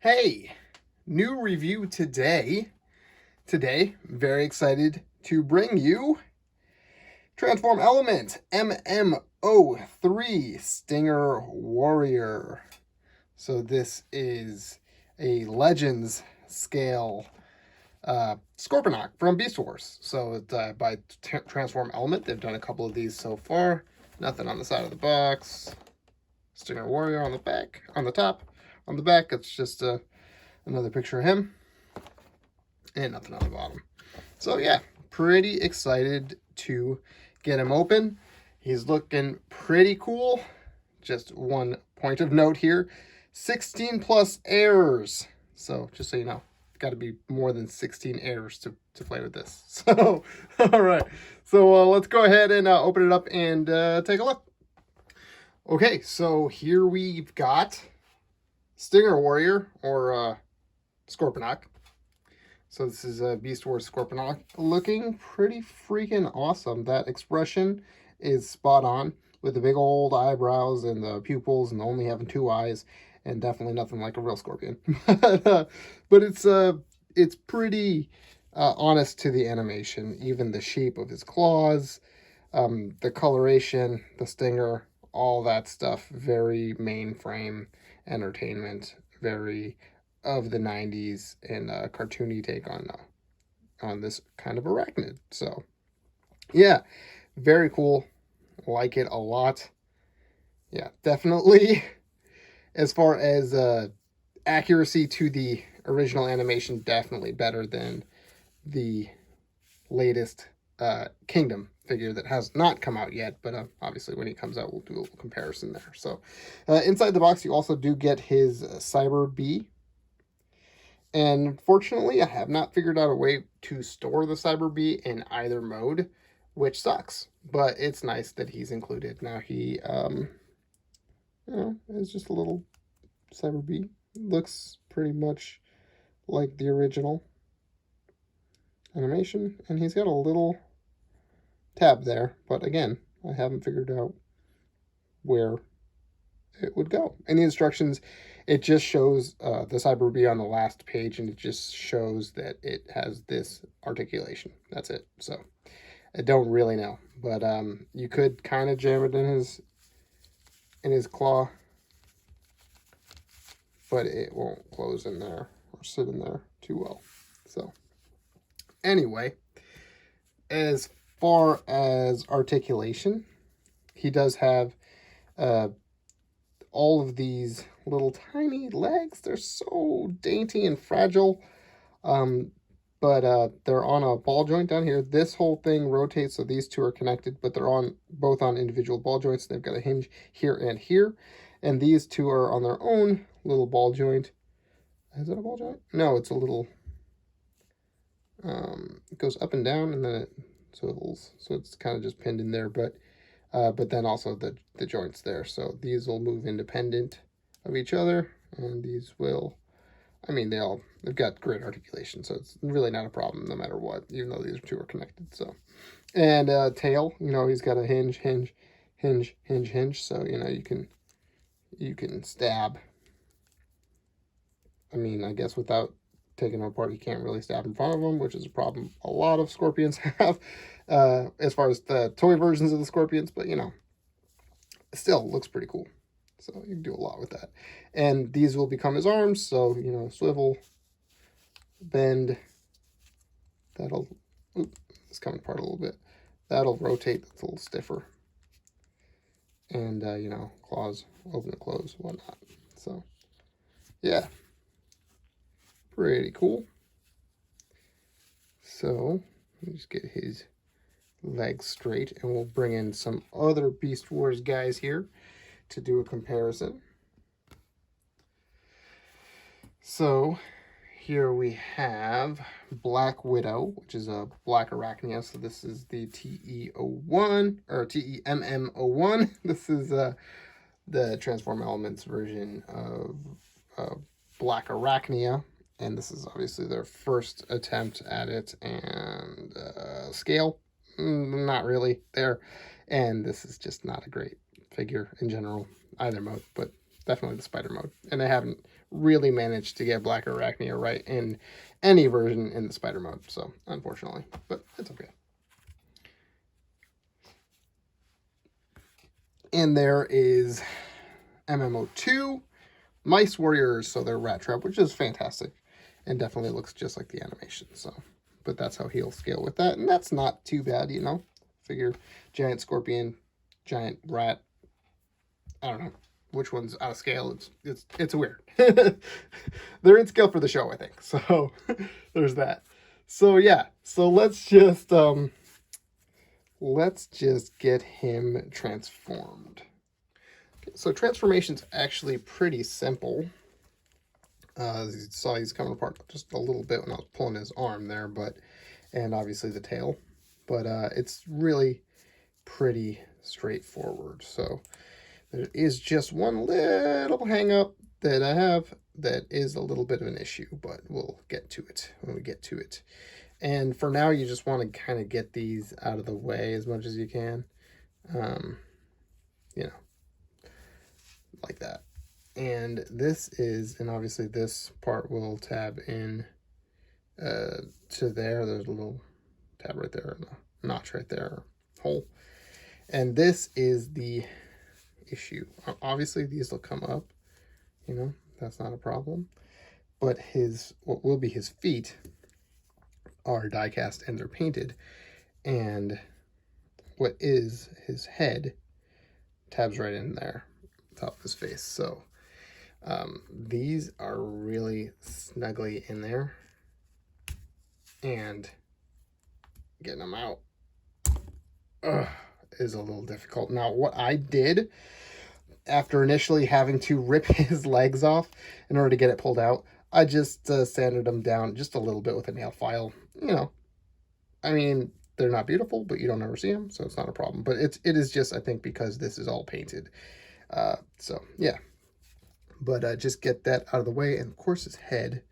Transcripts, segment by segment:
Hey, new review today. Very excited to bring you Transform Element MM-03 Stinger Warrior. So this is a Legends scale Scorponok from Beast Wars. So it's by Transform Element. They've done a couple of these so far. Nothing on the side of the box. Stinger Warrior on the back, on the top. On the back, it's just another picture of him. And nothing on the bottom. So yeah, pretty excited to get him open. He's looking pretty cool. Just one point of note here. 16 plus errors. So just so you know, got to be more than 16 errors to play with this. So, all right. So let's go ahead and open it up and take a look. Okay, so here we've got Stinger Warrior, or Scorponok. So this is a Beast Wars Scorponok, looking pretty freaking awesome. That expression is spot on, with the big old eyebrows and the pupils and only having 2 eyes, and definitely nothing like a real scorpion. But it's pretty honest to the animation, even the shape of his claws, the coloration, the stinger, all that stuff. Very mainframe entertainment, very of the 90s, and a cartoony take on this kind of arachnid. So yeah, very cool. Like it a lot. Yeah, definitely. As far as accuracy to the original animation, definitely better than the latest Kingdom figure that has not come out yet, but obviously when he comes out, we'll do a little comparison there. So inside the box, you also do get his Cyber Bee. And unfortunately, I have not figured out a way to store the Cyber Bee in either mode, which sucks. But it's nice that he's included. Now he, is just a little Cyber Bee. Looks pretty much like the original animation. And he's got a little tab there. But again, I haven't figured out where it would go. In the instructions, it just shows the Cyber Bee on the last page, and it just shows that it has this articulation. That's it. So I don't really know, but you could kind of jam it in his claw, but it won't close in there or sit in there too well. So anyway, as far as articulation, he does have all of these little tiny legs. They're so dainty and fragile, but they're on a ball joint down here. This whole thing rotates, so these two are connected, but they're both on individual ball joints. They've got a hinge here and here, and these two are on their own little ball joint. Is that a ball joint? No, it's a little, it goes up and down, and then it swivels, so it's kind of just pinned in there, but then also the joints there. So these will move independent of each other, and these will, I mean, they've got great articulation, so it's really not a problem no matter what, even though these two are connected. So, and tail, he's got a hinge, so, you can stab. I mean, I guess without taking them apart, you can't really stab in front of them, which is a problem a lot of scorpions have, as far as the toy versions of the scorpions, but it still looks pretty cool. So you can do a lot with that. And these will become his arms, so swivel, bend, that'll, it's coming apart a little bit, that'll rotate, it's a little stiffer, and claws open and close, whatnot. So yeah, pretty cool. So let me just get his legs straight, and we'll bring in some other Beast Wars guys here to do a comparison. So here we have Black Widow, which is a Black Arachnia. So this is the TE01 or TEMM01. This is the Transform Elements version of Black Arachnia, and this is obviously their first attempt at it. And scale, not really there, and this is just not a great figure in general, either mode, but definitely the spider mode. And I haven't really managed to get Black Arachnia right in any version in the spider mode, so unfortunately, but it's okay. And there is MM-02 Mice Warriors, so they're Rat Trap, which is fantastic and definitely looks just like the animation. So, but that's how he'll scale with that, and that's not too bad, you know. Figure giant scorpion, giant rat. I don't know which one's out of scale. It's weird. They're in scale for the show, I think. So there's that. So yeah. So let's just get him transformed. Okay, so transformation's actually pretty simple. As you saw, he's coming apart just a little bit when I was pulling his arm there, and obviously the tail. But it's really pretty straightforward. So there is just one little hang up that I have that is a little bit of an issue, but we'll get to it when we get to it. And for now, you just want to kind of get these out of the way as much as you can. You know, like that. And this is, and obviously this part will tab in to there. There's a little tab right there, and a notch right there, hole. And this is the issue. Obviously these will come up, you know, that's not a problem. But what will be his feet are die cast and they're painted. And what is his head tabs right in there, top of his face. So these are really snugly in there, and getting them out is a little difficult. Now, what I did after initially having to rip his legs off in order to get it pulled out, I just sanded them down just a little bit with a nail file. You know, I mean, they're not beautiful, but you don't ever see them, so it's not a problem. But it is just, I think, because this is all painted. So, yeah. But just get that out of the way. And, of course, his head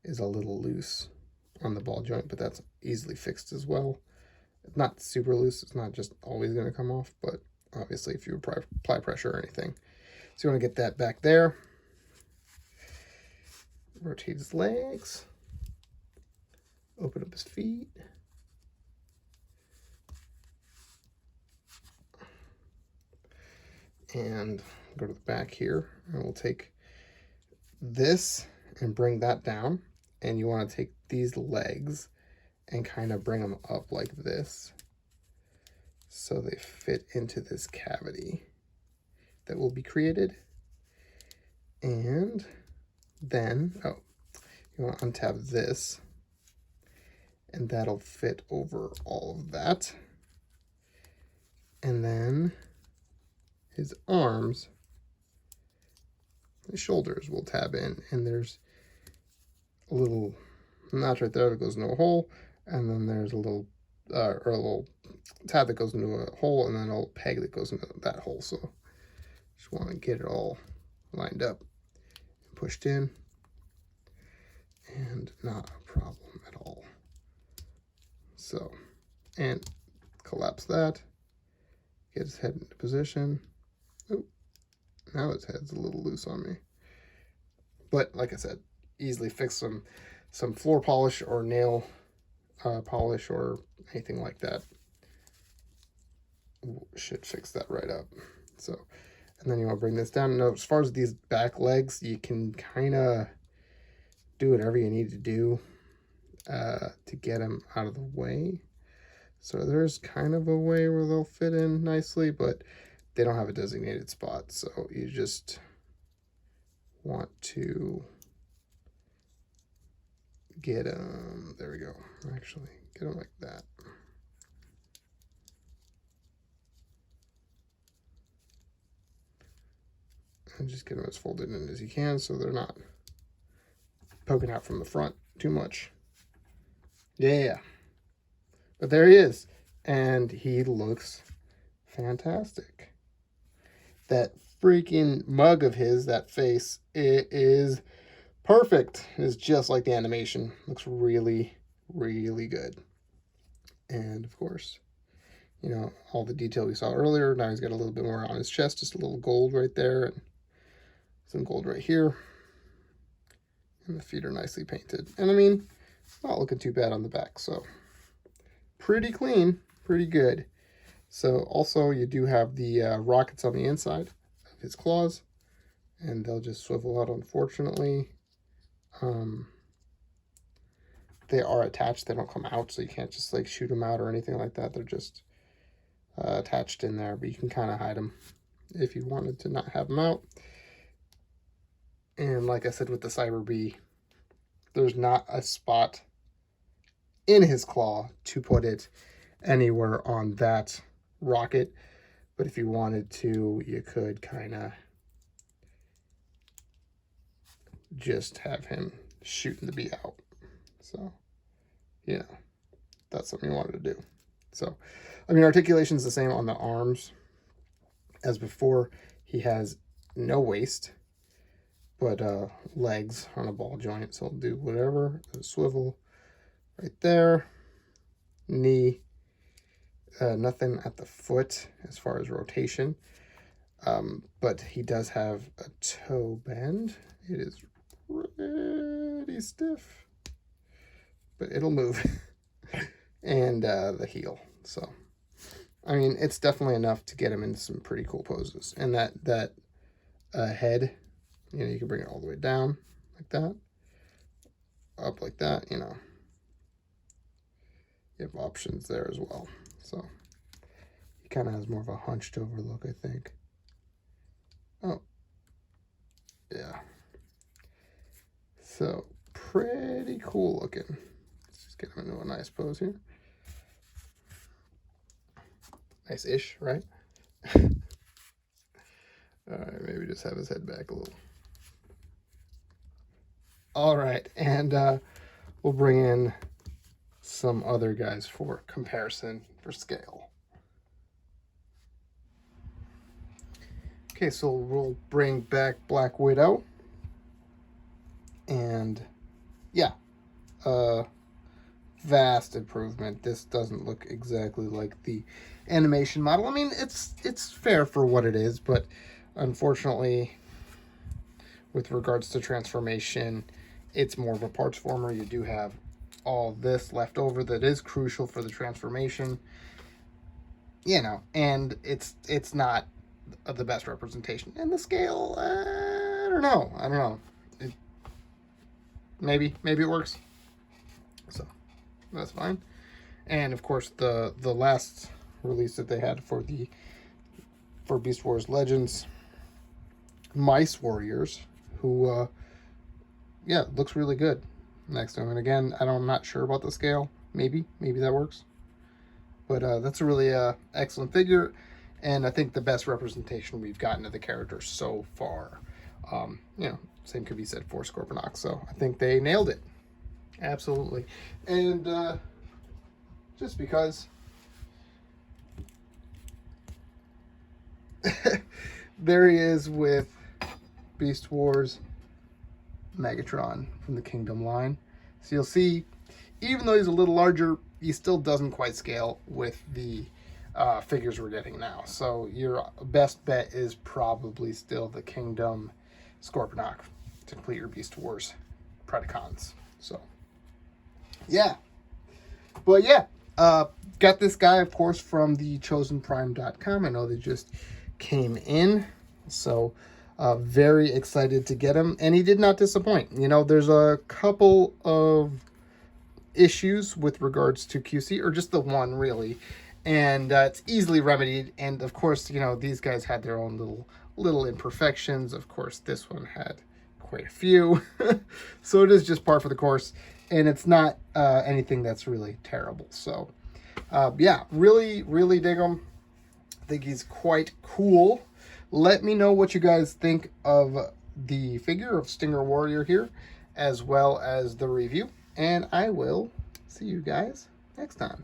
is a little loose on the ball joint, but that's easily fixed as well. It's not super loose. It's not just always going to come off, but obviously if you apply pressure or anything. So you want to get that back there. Rotate his legs. Open up his feet. And go to the back here, and we'll take this and bring that down. And you want to take these legs and kind of bring them up like this, so they fit into this cavity that will be created. And then, you want to untab this, and that'll fit over all of that. And then his arms, his shoulders will tab in, and there's a little notch right there that goes into a hole, and then there's a little tab that goes into a hole, and then a little peg that goes into that hole. So just want to get it all lined up and pushed in, and not a problem at all. So, and collapse that, get his head into position. Oh, now his head's a little loose on me. But like I said, easily fix some floor polish or nail polish or anything like that. Should fix that right up. So, and then you want to bring this down. Now, as far as these back legs, you can kind of do whatever you need to do to get them out of the way. So there's kind of a way where they'll fit in nicely, but they don't have a designated spot. So you just want to get them, there we go, actually, get them like that. And just get them as folded in as you can so they're not poking out from the front too much. Yeah. But there he is. And he looks fantastic. That freaking mug of his, that face, it is perfect. It's just like the animation. Looks really, really good. And of course, you know, all the detail we saw earlier. Now he's got a little bit more on his chest, just a little gold right there. And Some gold right here. And the feet are nicely painted. And I mean, it's not looking too bad on the back. So pretty clean, pretty good. So also you do have the rockets on the inside of his claws. And they'll just swivel out, unfortunately. They are attached. They don't come out, so you can't just like shoot them out or anything like that. They're just attached in there, but you can kind of hide them if you wanted to not have them out. And like I said with the Cyber Bee, there's not a spot in his claw to put it anywhere on that rocket. But if you wanted to, you could kind of just have him shooting the bee out. So, yeah, that's something you wanted to do. So, I mean, articulation is the same on the arms as before. He has no waist, but legs on a ball joint, so he'll do whatever. A swivel right there. Knee, nothing at the foot as far as rotation. But he does have a toe bend. It is pretty stiff, but it'll move. And the heel. So, I mean, it's definitely enough to get him into some pretty cool poses. And that head, you know, you can bring it all the way down like that, up like that, you know. You have options there as well. So, he kind of has more of a hunched over look, I think. Oh, yeah. So, pretty cool looking. Let's just get him into a nice pose here. Nice-ish, right? All right, maybe just have his head back a little. All right, and we'll bring in some other guys for comparison for scale. Okay, so we'll bring back Black Widow. And yeah, vast improvement. This doesn't look exactly like the animation model. I mean, it's fair for what it is, but unfortunately, with regards to transformation, it's more of a parts former. You do have all this left over that is crucial for the transformation, you know, and it's not the best representation. And the scale, I don't know. Maybe it works. So that's fine. And of course, the last release that they had for Beast Wars Legends, Mice Warriors, who yeah, looks really good next to him. And again, I'm not sure about the scale. Maybe that works. But that's a really excellent figure, and I think the best representation we've gotten of the character so far. You know, same could be said for Scorponok. So I think they nailed it. Absolutely. And just because there he is with Beast Wars Megatron from the Kingdom line. So you'll see, even though he's a little larger, he still doesn't quite scale with the figures we're getting now. So your best bet is probably still the Kingdom Scorponok to complete your Beast Wars Predacons. So yeah, but yeah, got this guy, of course, from the chosenprime.com. I know they just came in, so very excited to get him, and he did not disappoint. You know, there's a couple of issues with regards to QC, or just the one really, and it's easily remedied. And of course, you know, these guys had their own little imperfections. Of course, this one had quite a few. So it is just par for the course, and it's not anything that's really terrible. So yeah, really dig him. I think he's quite cool. Let me know what you guys think of the figure of Stinger Warrior here, as well as the review, and I will see you guys next time.